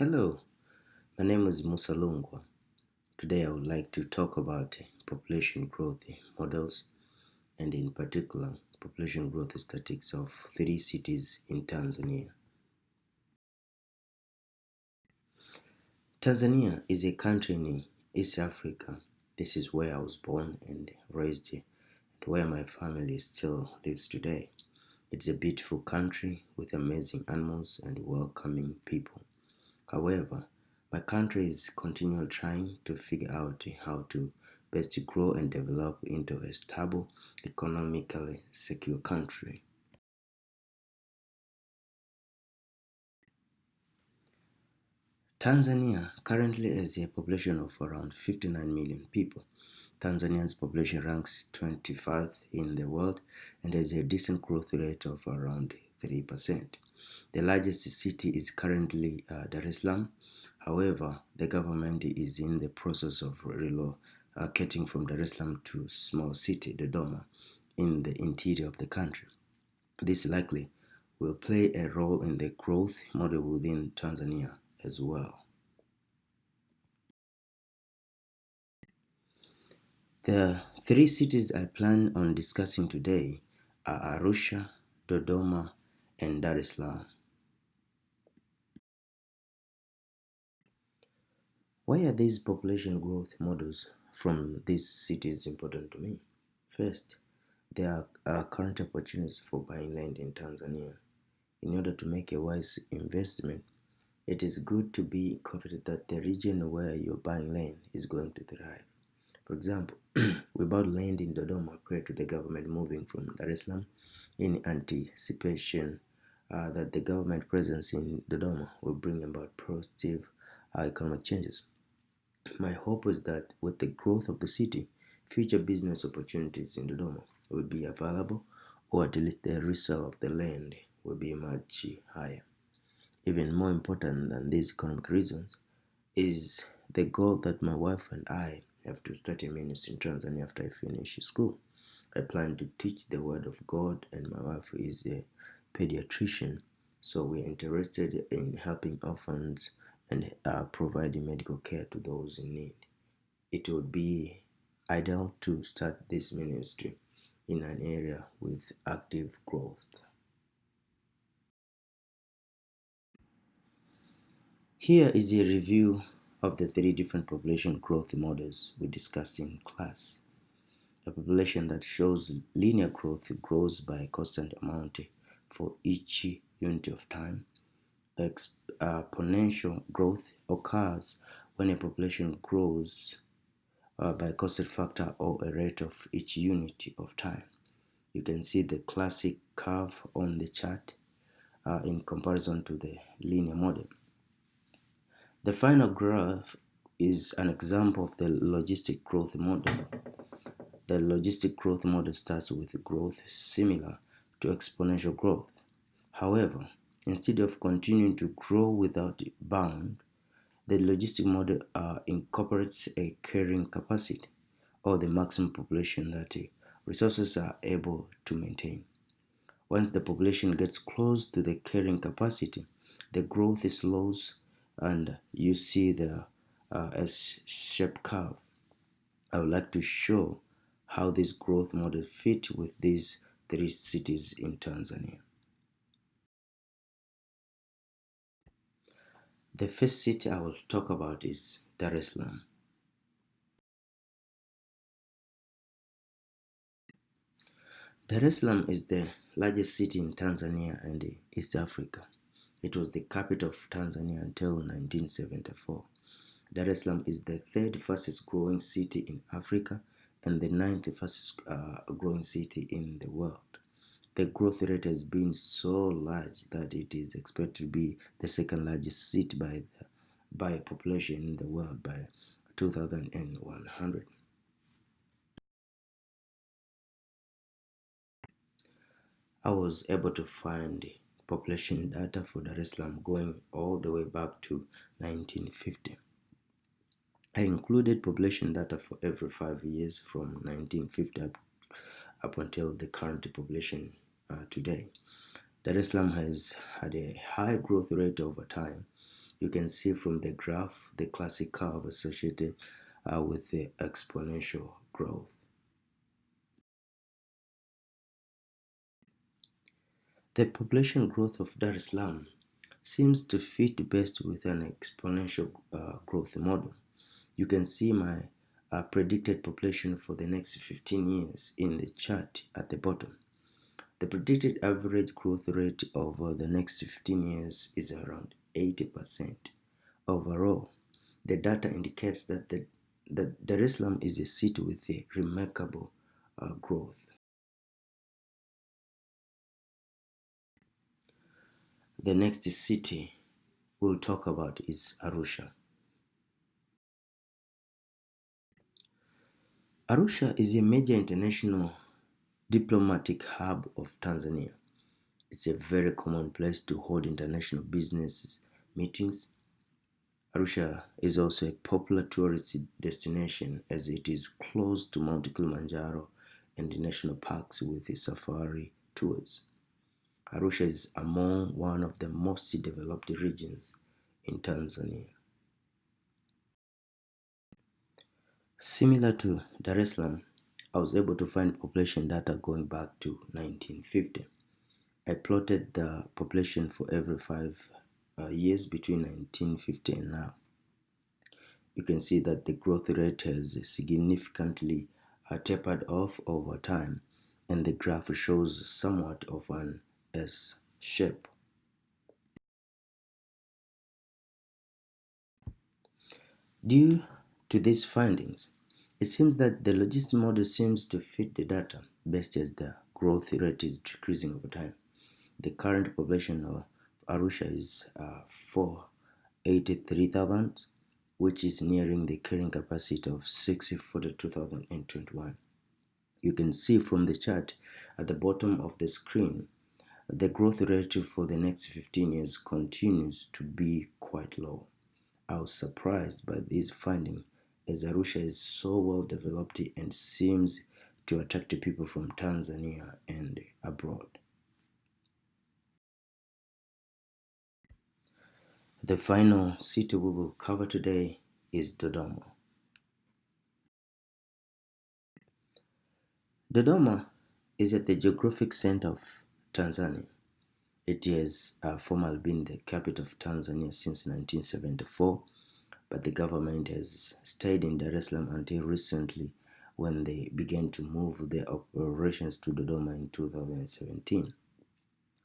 Hello, my name is Mussa. Today I would like to talk about population growth models and in particular population growth statistics of three cities in Tanzania. Tanzania is a country in East Africa. This is where I was born and raised and where my family still lives today. It's a beautiful country with amazing animals and welcoming people. However, my country is continually trying to figure out how to best grow and develop into a stable, economically secure country. Tanzania currently has a population of around 59 million people. Tanzania's population ranks 25th in the world and has a decent growth rate of around 3%. The largest city is currently Dar es Salaam. However, the government is in the process of relocating from Dar es Salaam to small city Dodoma in the interior of the country. This likely will play a role in the growth model within Tanzania as well. The three cities I plan on discussing today are Arusha, Dodoma, and Dar es Salaam. Why are these population growth models from these cities important to me? First, there are current opportunities for buying land in Tanzania. In order to make a wise investment, it is good to be confident that the region where you're buying land is going to thrive. For example, we bought land in Dodoma prior to the government moving from Dar es Salaam in anticipation that the government presence in Dodoma will bring about positive economic changes. My hope is that with the growth of the city, future business opportunities in Dodoma will be available, or at least the resale of the land will be much higher. Even more important than these economic reasons is the goal that my wife and I have to start a ministry in Tanzania after I finish school. I plan to teach the word of God, and my wife is a pediatrician, so we're interested in helping orphans and providing medical care to those in need. It would be ideal to start this ministry in an area with active growth. Here is a review of the three different population growth models we discussed in class. A population that shows linear growth grows by a constant amount for each unit of time. Exponential growth occurs when a population grows by a constant factor or a rate of each unit of time. You can see the classic curve on the chart in comparison to the linear model. The final graph is an example of the logistic growth model. The logistic growth model starts with growth similar to exponential growth. However, instead of continuing to grow without bound, the logistic model incorporates a carrying capacity or the maximum population that resources are able to maintain. Once the population gets close to the carrying capacity, the growth slows and you see the S-shaped curve. I would like to show how this growth model fit with these three cities in Tanzania. The first city I will talk about is Dar es Salaam. Dar es Salaam is the largest city in Tanzania and East Africa. It was the capital of Tanzania until 1974. Dar es Salaam is the third fastest growing city in Africa and the ninth fastest growing city in the world. The growth rate has been so large that it is expected to be the second largest city by population in the world by 2100. I was able to find population data for Dar es Salaam going all the way back to 1950. I included population data for every 5 years from 1950 up until the current population today. Dar es Salaam has had a high growth rate over time, You can see from the graph the classic curve associated with the exponential growth. The population growth of Dar es Salaam seems to fit best with an exponential growth model. You can see my predicted population for the next 15 years in the chart at the bottom. The predicted average growth rate over the next 15 years is around 80%. Overall, the data indicates that Dar es Salaam is a city with a remarkable growth. The next city we'll talk about is Arusha. Arusha is a major international diplomatic hub of Tanzania. It's a very common place to hold international business meetings. Arusha is also a popular tourist destination as it is close to Mount Kilimanjaro and the national parks with the safari tours. Arusha is among one of the most developed regions in Tanzania. Similar to Dar es Salaam, I was able to find population data going back to 1950. I plotted the population for every 5 years between 1950 and now. You can see that the growth rate has significantly tapered off over time, and the graph shows somewhat of an S shape. Due to these findings, it seems that the logistic model seems to fit the data best as the growth rate is decreasing over time. The current population of Arusha is 483,000, which is nearing the carrying capacity of 642,021. You can see from the chart at the bottom of the screen, the growth rate for the next 15 years continues to be quite low. I was surprised by this finding as Arusha is so well developed and seems to attract people from Tanzania and abroad. The final city we will cover today is Dodoma. Dodoma is at the geographic center of Tanzania. It has formerly been the capital of Tanzania since 1974, but the government has stayed in Dar es Salaam until recently when they began to move their operations to Dodoma in 2017.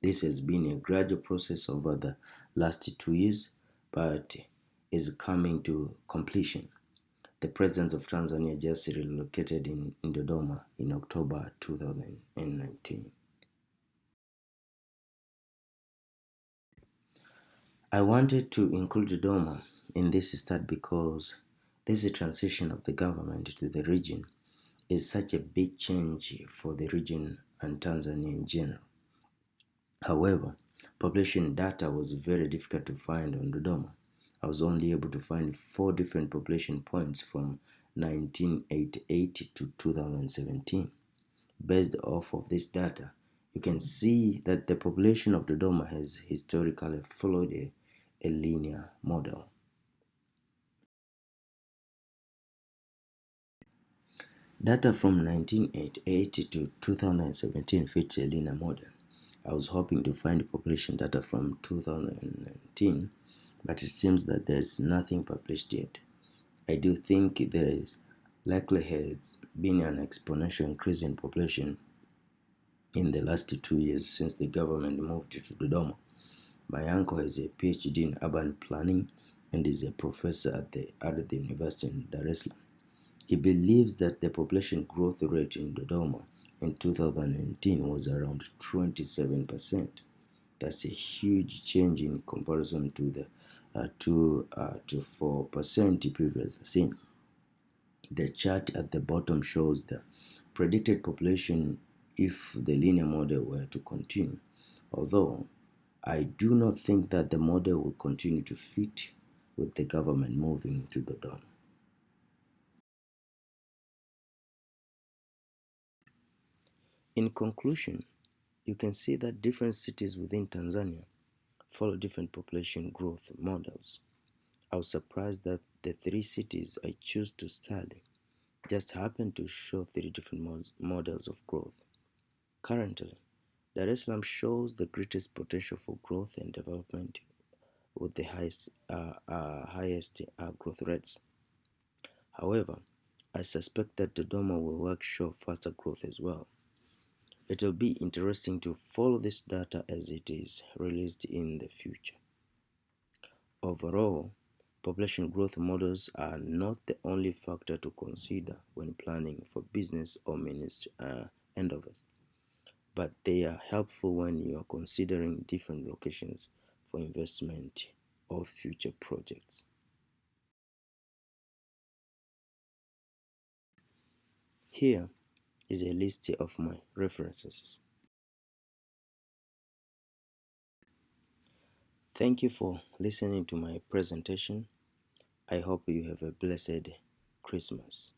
This has been a gradual process over the last 2 years, but is coming to completion. The President of Tanzania just relocated in Dodoma in October 2019. I wanted to include Dodoma in this study because this transition of the government to the region is such a big change for the region and Tanzania in general. However, population data was very difficult to find on Dodoma. I was only able to find 4 different population points from 1988 to 2017. Based off of this data, you can see that the population of Dodoma has historically followed a linear model. Data from 1988 to 2017 fits a linear model. I was hoping to find population data from 2019, but it seems that there's nothing published yet. I do think there is likely has been an exponential increase in population in the last 2 years since the government moved to Dodoma. My uncle has a PhD in urban planning and is a professor at the University in Dar es Salaam. He believes that the population growth rate in Dodoma in 2019 was around 27%. That's a huge change in comparison to the 2 to 4% previously seen. The chart at the bottom shows the predicted population if the linear model were to continue, although I do not think that the model will continue to fit with the government moving to Dodoma. In conclusion, you can see that different cities within Tanzania follow different population growth models. I was surprised that the three cities I choose to study just happen to show three different models of growth. Currently, Dar es Salaam shows the greatest potential for growth and development with the highest growth rates. However, I suspect that Dodoma will work show faster growth as well. It will be interesting to follow this data as it is released in the future. Overall, population growth models are not the only factor to consider when planning for business or ministry endeavors, but they are helpful when you are considering different locations for investment or future projects. Here is a list of my references. Thank you for listening to my presentation. I hope you have a blessed Christmas.